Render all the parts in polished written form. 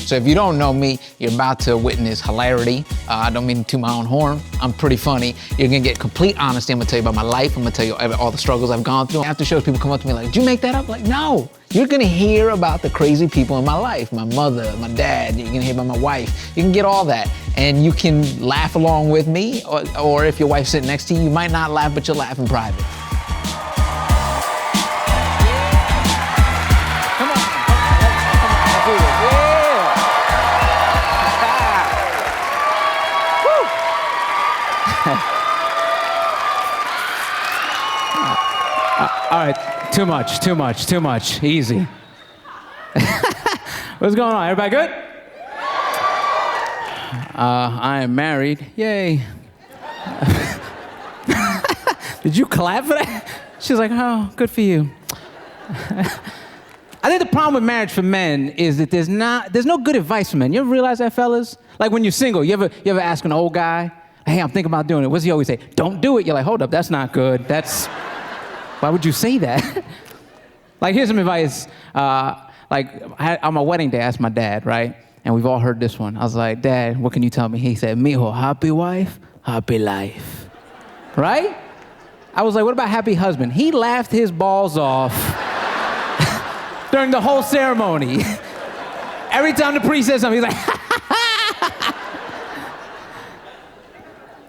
So if you don't know me, you're about to witness hilarity. I don't mean to toot my own horn. I'm pretty funny. You're gonna get complete honesty. I'm gonna tell you about my life. I'm gonna tell you all the struggles I've gone through. After shows, people come up to me like, did you make that up? Like, no. You're gonna hear about the crazy people in my life. My mother, my dad, you're gonna hear about my wife. You can get all that. And you can laugh along with me, or if your wife's sitting next to you, you might not laugh, but you'll laugh in private. All right, too much, easy. What's going on, everybody good? I am married, yay. Did you clap for that? She's like, oh, good for you. I think the problem with marriage for men is that there's no good advice for men. You ever realize that, fellas? Like when you're single, you ever ask an old guy, hey, I'm thinking about doing it. What's he always say? Don't do it. You're like, hold up, that's not good. Why would you say that? Like, here's some advice. On my wedding day, I asked my dad, right? And we've all heard this one. I was like, Dad, what can you tell me? He said, mijo, happy wife, happy life. Right? I was like, what about happy husband? He laughed his balls off during the whole ceremony. Every time the priest said something, he's like,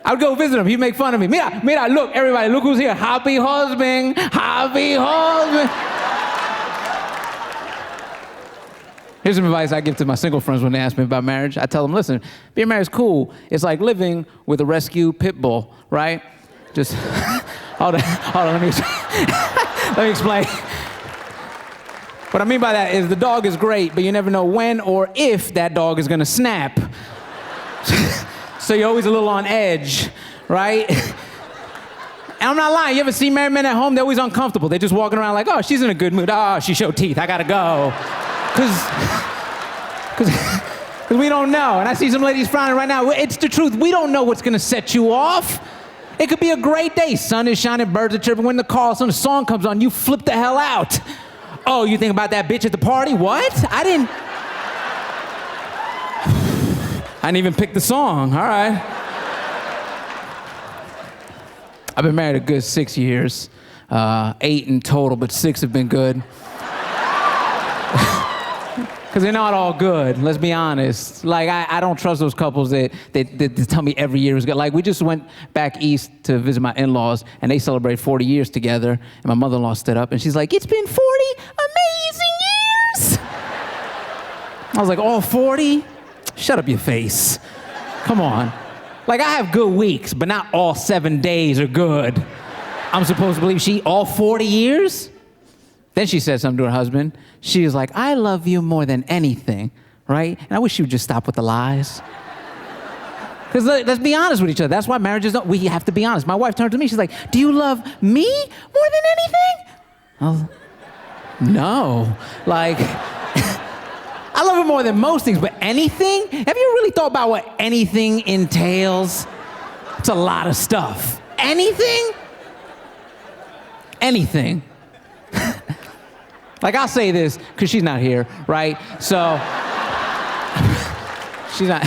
I would go visit him. He'd make fun of me. Mira, look, everybody, look who's here. Happy husband, happy husband. Here's some advice I give to my single friends when they ask me about marriage. I tell them, listen, being married is cool. It's like living with a rescue pit bull, right? Just, hold on, let me explain. What I mean by that is the dog is great, but you never know when or if that dog is gonna snap. So you're always a little on edge, right? And I'm not lying, you ever see married men at home? They're always uncomfortable. They're just walking around like, oh, she's in a good mood. Oh, she showed teeth, I gotta go. Because we don't know. And I see some ladies frowning right now. It's the truth, we don't know what's gonna set you off. It could be a great day. Sun is shining, birds are chirping. When the call, some song comes on, you flip the hell out. Oh, you think about that bitch at the party? What? I didn't even pick the song, all right. I've been married a good 6 years, 8 in total, but 6 have been good. Because they're not all good, let's be honest. Like, I don't trust those couples that tell me every year is good. Like, we just went back east to visit my in-laws, and they celebrate 40 years together, and my mother-in-law stood up, and she's like, it's been 40 amazing years. I was like, all 40? Shut up your face. Come on. Like, I have good weeks, but not all 7 days are good. I'm supposed to believe all 40 years? Then she said something to her husband. She was like, I love you more than anything, right? And I wish you would just stop with the lies. Because let's be honest with each other. That's why marriages we have to be honest. My wife turned to me, she's like, do you love me more than anything? I was like, no. Like, I love her more than most things, but anything? Have you really thought about what anything entails? It's a lot of stuff. Anything? Anything. Like, I'll say this, because she's not here, right? So, she's not.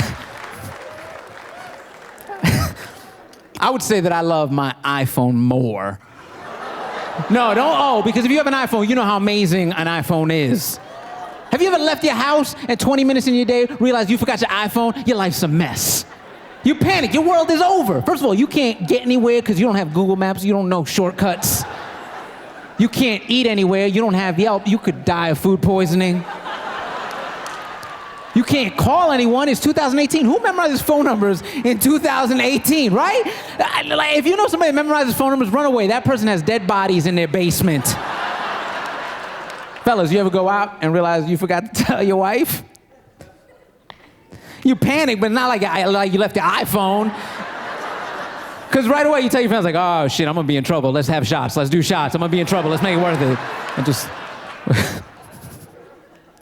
I would say that I love my iPhone more. No, because if you have an iPhone, you know how amazing an iPhone is. Have you ever left your house and 20 minutes in your day realize you forgot your iPhone? Your life's a mess. You panic, your world is over. First of all, you can't get anywhere because you don't have Google Maps, you don't know shortcuts. You can't eat anywhere, you don't have Yelp, you could die of food poisoning. You can't call anyone, it's 2018. Who memorizes phone numbers in 2018, right? Like, if you know somebody that memorizes phone numbers, run away. That person has dead bodies in their basement. Fellas, you ever go out and realize you forgot to tell your wife? You panic, but not like you left your iPhone. Because right away you tell your friends, like, oh shit, I'm gonna be in trouble. Let's have shots, let's do shots. I'm gonna be in trouble, let's make it worth it. And just...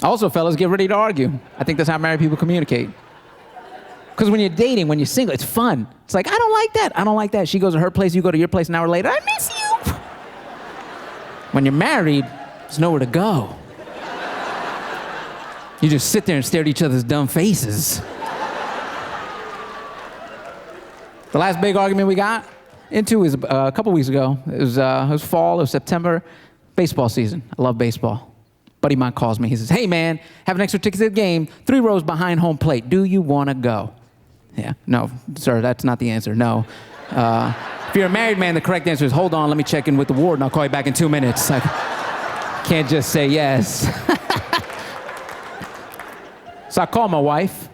Also, fellas, get ready to argue. I think that's how married people communicate. Because when you're dating, when you're single, it's fun. It's like, I don't like that, I don't like that. She goes to her place, you go to your place, an hour later, I miss you. When you're married, there's nowhere to go. You just sit there and stare at each other's dumb faces. The last big argument we got into was a couple weeks ago. It was fall, it was September, baseball season. I love baseball. Buddy of mine calls me. He says, hey man, have an extra ticket to the game, 3 rows behind home plate. Do you want to go? Yeah, no, sir, that's not the answer, no. If you're a married man, the correct answer is, hold on, let me check in with the ward and I'll call you back in 2 minutes. I can't just say yes. So I called my wife.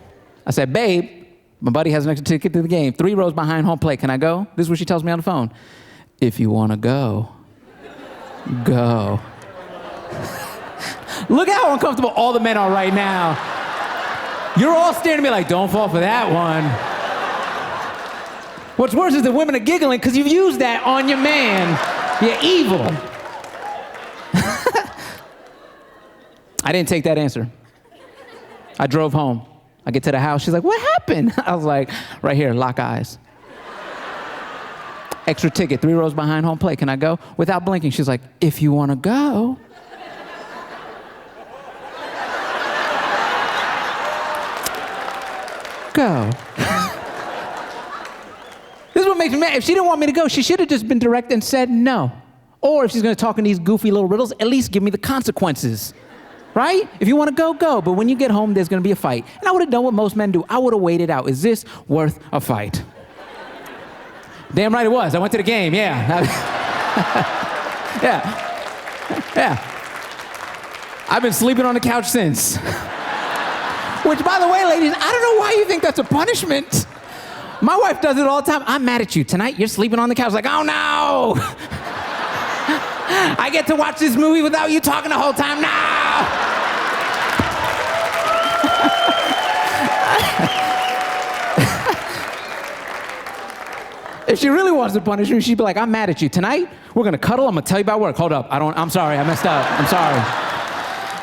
I said, babe, my buddy has an extra ticket to the game, 3 rows behind home plate. Can I go? This is what she tells me on the phone. If you want to go, go. Look at how uncomfortable all the men are right now. You're all staring at me like, don't fall for that one. What's worse is the women are giggling because you've used that on your man. You're evil. I didn't take that answer. I drove home. I get to the house. She's like, what happened? I was like, right here, lock eyes. Extra ticket, 3 rows behind home plate. Can I go? Without blinking, she's like, if you want to go. Go. This is what makes me mad. If she didn't want me to go, she should have just been direct and said no. Or if she's going to talk in these goofy little riddles, at least give me the consequences. Right? If you want to go, go. But when you get home, there's going to be a fight. And I would have done what most men do. I would have waited out. Is this worth a fight? Damn right it was. I went to the game, yeah. Yeah. I've been sleeping on the couch since. Which, by the way, ladies, I don't know why you think that's a punishment. My wife does it all the time. I'm mad at you. Tonight, you're sleeping on the couch. Like, oh, no. I get to watch this movie without you talking the whole time. No. If she really wants to punish me, she'd be like, I'm mad at you. Tonight, we're going to cuddle. I'm going to tell you about work. Hold up. I'm sorry. I messed up. I'm sorry.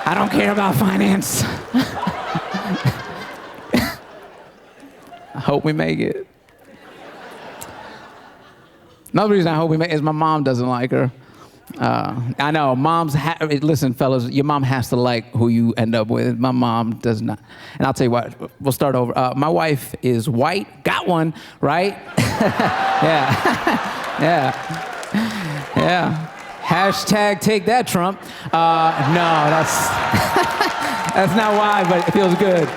I don't care about finance. I hope we make it. Another reason I hope we make it is my mom doesn't like her. I know, listen, fellas, your mom has to like who you end up with. My mom does not. And I'll tell you what, we'll start over. My wife is white, got one, right? Yeah. Yeah. Hashtag take that, Trump. No, that's not why, but it feels good.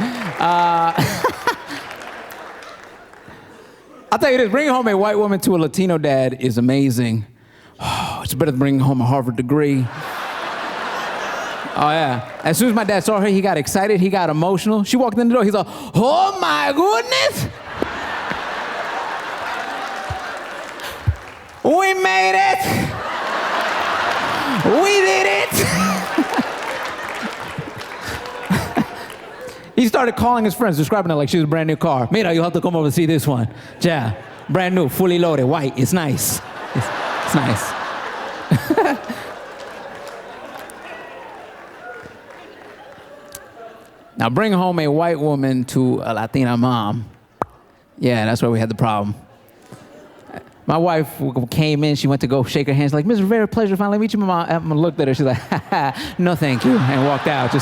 I'll tell you this, bringing home a white woman to a Latino dad is amazing. Oh, it's better than bringing home a Harvard degree. Oh, yeah. As soon as my dad saw her, he got excited, he got emotional. She walked in the door, he's like, oh my goodness! We made it! We did it! He started calling his friends, describing it like she was a brand new car. Mira, you have to come over and see this one. Yeah, brand new, fully loaded, white, it's nice. It's nice. Now bring home a white woman to a Latina mom. Yeah, that's where we had the problem. My wife came in, she went to go shake her hands, like, Ms. Rivera, pleasure finally meet you, Mama. I looked at her, she's like, no thank you, and walked out.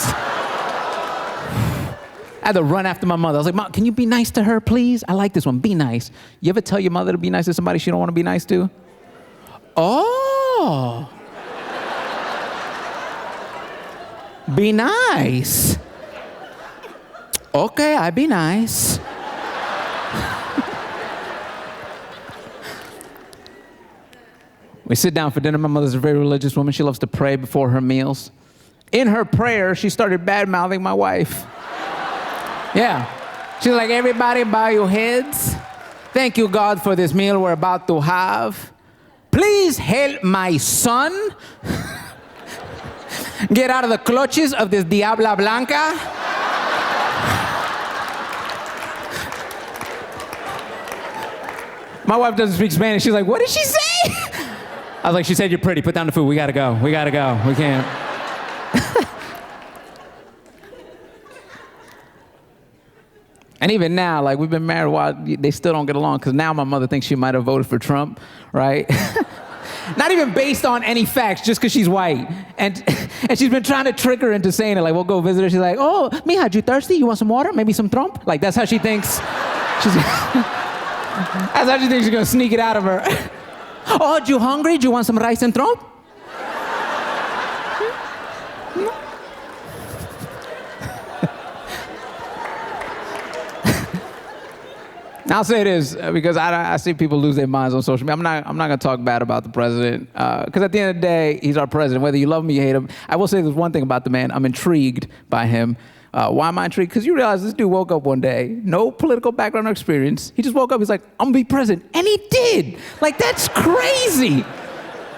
I had to run after my mother. I was like, Mom, can you be nice to her, please? I like this one, be nice. You ever tell your mother to be nice to somebody she don't want to be nice to? Oh. Be nice. Okay, I be nice. We sit down for dinner. My mother's a very religious woman. She loves to pray before her meals. In her prayer, she started bad-mouthing my wife. Yeah. She's like, everybody bow your heads. Thank you, God, for this meal we're about to have. Please help my son get out of the clutches of this Diabla Blanca. My wife doesn't speak Spanish. She's like, what did she say? I was like, she said you're pretty. Put down the food. We gotta go. We gotta go. We can't. And even now, like, we've been married a while, they still don't get along, because now my mother thinks she might have voted for Trump, right? Not even based on any facts, just because she's white. And And she's been trying to trick her into saying it. Like, we'll go visit her. She's like, oh, mija, you thirsty? You want some water? Maybe some Trump? Like, that's how she thinks. That's how she thinks she's gonna sneak it out of her. Oh, you hungry? Do you want some rice and Trump? I'll say this because I see people lose their minds on social media. I'm not gonna talk bad about the president because at the end of the day, he's our president. Whether you love him or you hate him, I will say there's one thing about the man. I'm intrigued by him. Why am I intrigued? Because you realize this dude woke up one day, no political background or experience. He just woke up. He's like, I'm gonna be president, and he did. Like, that's crazy.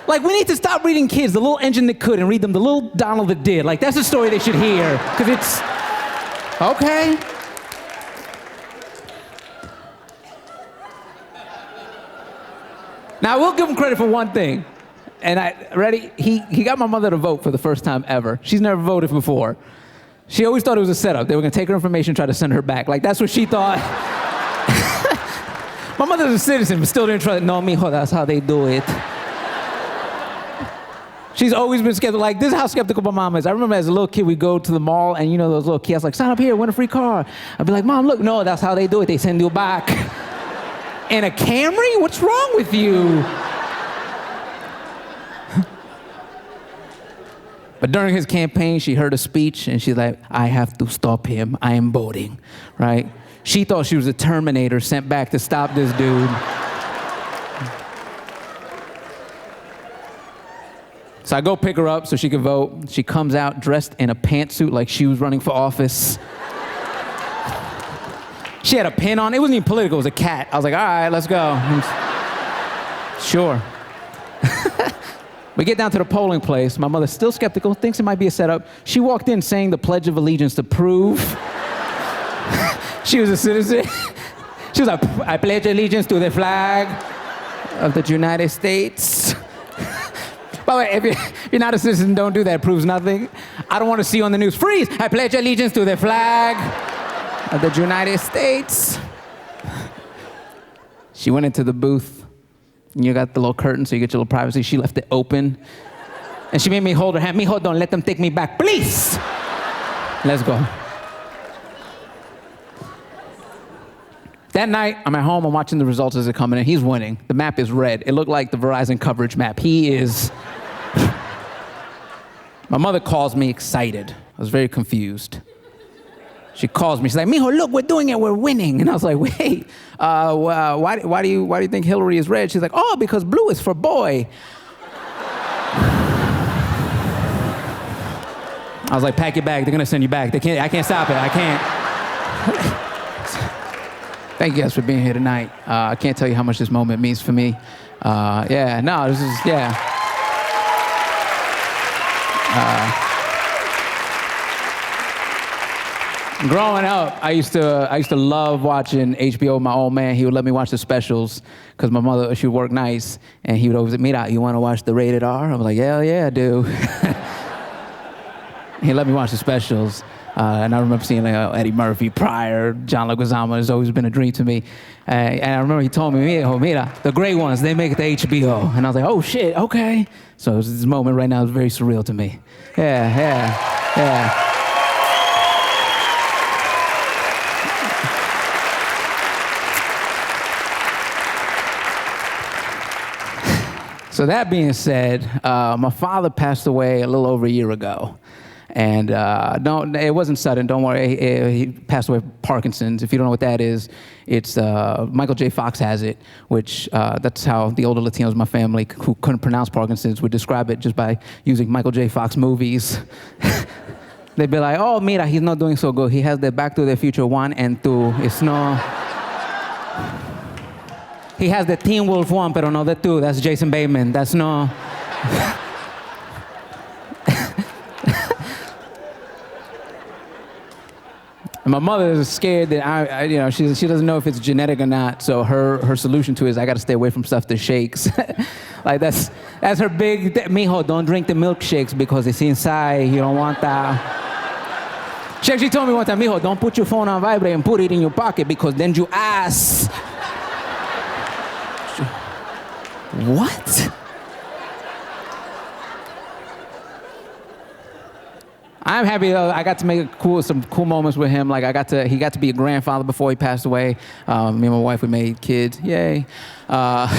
Like, we need to stop reading kids the little engine that could and read them the little Donald that did. Like, that's a story they should hear because it's okay. Now, I will give him credit for one thing. And he got my mother to vote for the first time ever. She's never voted before. She always thought it was a setup. They were gonna take her information, try to send her back. Like, that's what she thought. My mother's a citizen, but still didn't trust. No, mijo, that's how they do it. She's always been skeptical. Like, this is how skeptical my mom is. I remember as a little kid, we'd go to the mall, and you know those little kiosks, like, sign up here, win a free car. I'd be like, Mom, look, no, that's how they do it. They send you back. In a Camry? What's wrong with you? But during his campaign, she heard a speech, and she's like, I have to stop him. I am voting, right? She thought she was a Terminator sent back to stop this dude. So I go pick her up so she could vote. She comes out dressed in a pantsuit like she was running for office. She had a pin on. It wasn't even political. It was a cat. I was like, all right, let's go. Sure. We get down to the polling place. My mother's still skeptical, thinks it might be a setup. She walked in saying the Pledge of Allegiance to prove she was a citizen. She was like, I pledge allegiance to the flag of the United States. By the way, if you're not a citizen, don't do that. It proves nothing. I don't want to see you on the news. Freeze! I pledge allegiance to the flag of the United States. She went into the booth. And you got the little curtain so you get your little privacy. She left it open. And she made me hold her hand. Mijo, don't let them take me back, please. Let's go. That night, I'm at home. I'm watching the results as they're coming in. He's winning. The map is red. It looked like the Verizon coverage map. He is. My mother calls me excited. I was very confused. She calls me. She's like, Mijo, look, we're doing it. We're winning. And I was like, wait, why do you think Hillary is red? She's like, oh, because blue is for boy. I was like, pack your bag. They're going to send you back. I can't stop it. I can't. Thank you guys for being here tonight. I can't tell you how much this moment means for me. This is. Growing up, I used to love watching HBO with my old man. He would let me watch the specials because my mother, she would work nights, and he would always say, Mira, you want to watch the rated R? I was like, hell yeah, I do. He let me watch the specials. And I remember seeing Eddie Murphy, Pryor, John Leguizamo. It's always been a dream to me. And I remember he told me, Mira, the great ones, they make it to HBO. And I was like, oh shit, okay. So this moment right now is very surreal to me. Yeah. So that being said, my father passed away a little over a year ago. And it wasn't sudden, don't worry. He passed away of Parkinson's. If you don't know what that is, it's Michael J. Fox has it, which that's how the older Latinos in my family who couldn't pronounce Parkinson's would describe it just by using Michael J. Fox movies. They'd be like, oh, mira, he's not doing so good. He has the Back to the Future 1 and 2. It's no... He has the Teen Wolf 1, pero no the 2. That's Jason Bateman. That's no... And my mother is scared that she doesn't know if it's genetic or not. So her solution to it is I got to stay away from stuff that shakes. Like that's her big. Mijo, don't drink the milkshakes because it's inside. You don't want that. She actually told me one time, Mijo, don't put your phone on vibrate and put it in your pocket because then you ask. What? I'm happy I got to make some cool moments with him. Like he got to be a grandfather before he passed away. Me and my wife, we made kids, yay. But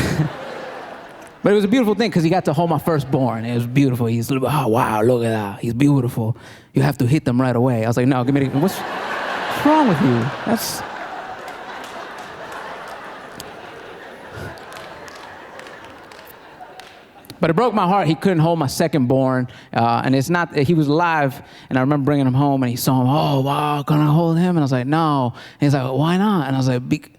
it was a beautiful thing because he got to hold my firstborn. It was beautiful. He's, oh wow, look at that. He's beautiful. You have to hit them right away. I was like, no, give me what's wrong with you? But it broke my heart. He couldn't hold my secondborn, and it's not. He was alive, and I remember bringing him home, and he saw him. Oh wow, can I hold him? And I was like, no. And he's like, well, why not? And I was like,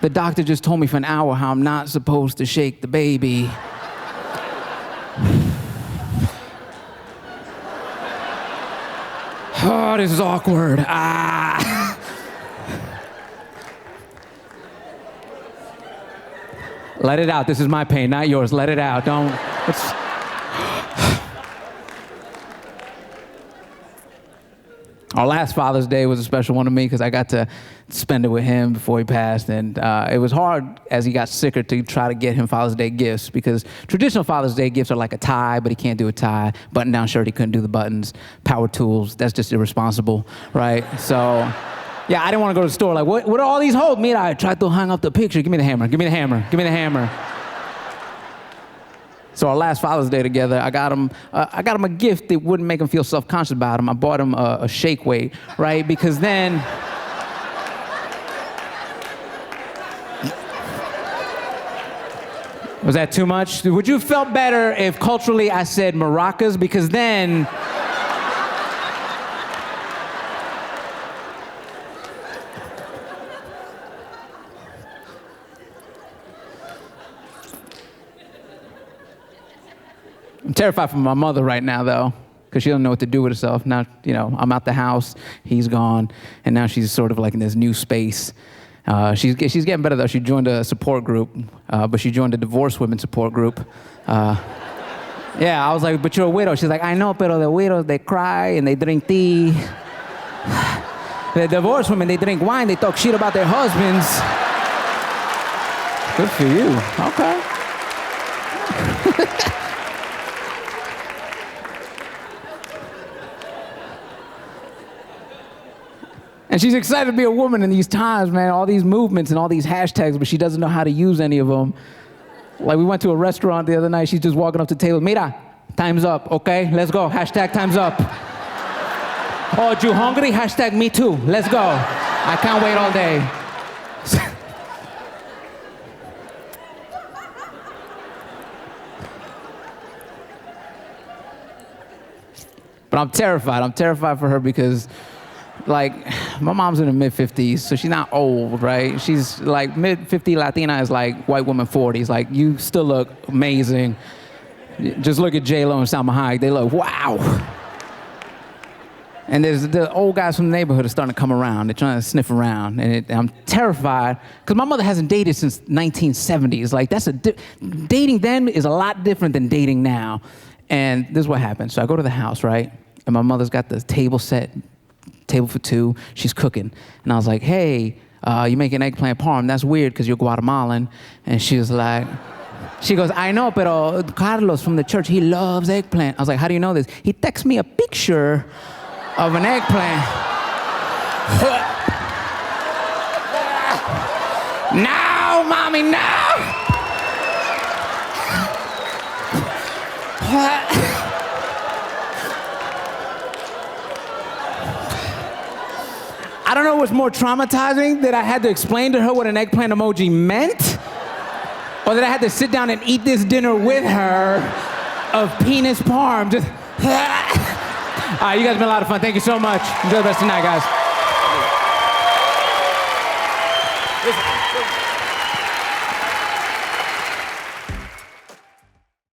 the doctor just told me for an hour how I'm not supposed to shake the baby. Oh, this is awkward. Let it out. This is my pain, not yours. Let it out. Don't. Our last Father's Day was a special one to me because I got to spend it with him before he passed. And it was hard as he got sicker to try to get him Father's Day gifts because traditional Father's Day gifts are like a tie, but he can't do a tie. Button-down shirt, he couldn't do the buttons. Power tools, that's just irresponsible, right? So, yeah, I didn't want to go to the store. Like, what are all these holes? Mira, I tried to hang up the picture. Give me the hammer. Give me the hammer. Give me the hammer. So our last Father's Day together, I got him a gift that wouldn't make him feel self-conscious about him. I bought him a shake weight, right? Because then, was that too much? Would you have felt better if culturally I said maracas? Because then, I'm terrified for my mother right now, though, because she doesn't know what to do with herself. Now, I'm out the house, he's gone, and now she's sort of like in this new space. She's getting better, though. She joined a support group, but she joined a divorced women support group. Yeah, I was like, but you're a widow. She's like, I know, pero the widows, they cry and they drink tea. The divorced women, they drink wine, they talk shit about their husbands. Good for you. Okay. And she's excited to be a woman in these times, man, all these movements and all these hashtags, but she doesn't know how to use any of them. Like, we went to a restaurant the other night, she's just walking up to the table, Mira, time's up, okay? Let's go, hashtag time's up. Oh, you hungry? Hashtag me too, let's go. I can't wait all day. But I'm terrified for her because, like, my mom's in her mid-50s, so she's not old, right? She's like mid-50 Latina is like white woman 40s. Like, you still look amazing. Just look at Jay Leno and Salma Hayek. They look, wow. And there's the old guys from the neighborhood are starting to come around. They're trying to sniff around. And I'm terrified because my mother hasn't dated since 1970s. Like, dating then is a lot different than dating now. And this is what happened. So I go to the house, right? And my mother's got the table set. Table for two, she's cooking. And I was like, hey, you making eggplant parm? That's weird because you're Guatemalan. And she was like, she goes, I know, pero Carlos from the church, he loves eggplant. I was like, how do you know this? He texts me a picture of an eggplant. Now, mommy, now! I don't know what's more traumatizing, that I had to explain to her what an eggplant emoji meant, or that I had to sit down and eat this dinner with her of penis parm. Just, all right, you guys have been a lot of fun. Thank you so much. Enjoy the rest of the night, guys.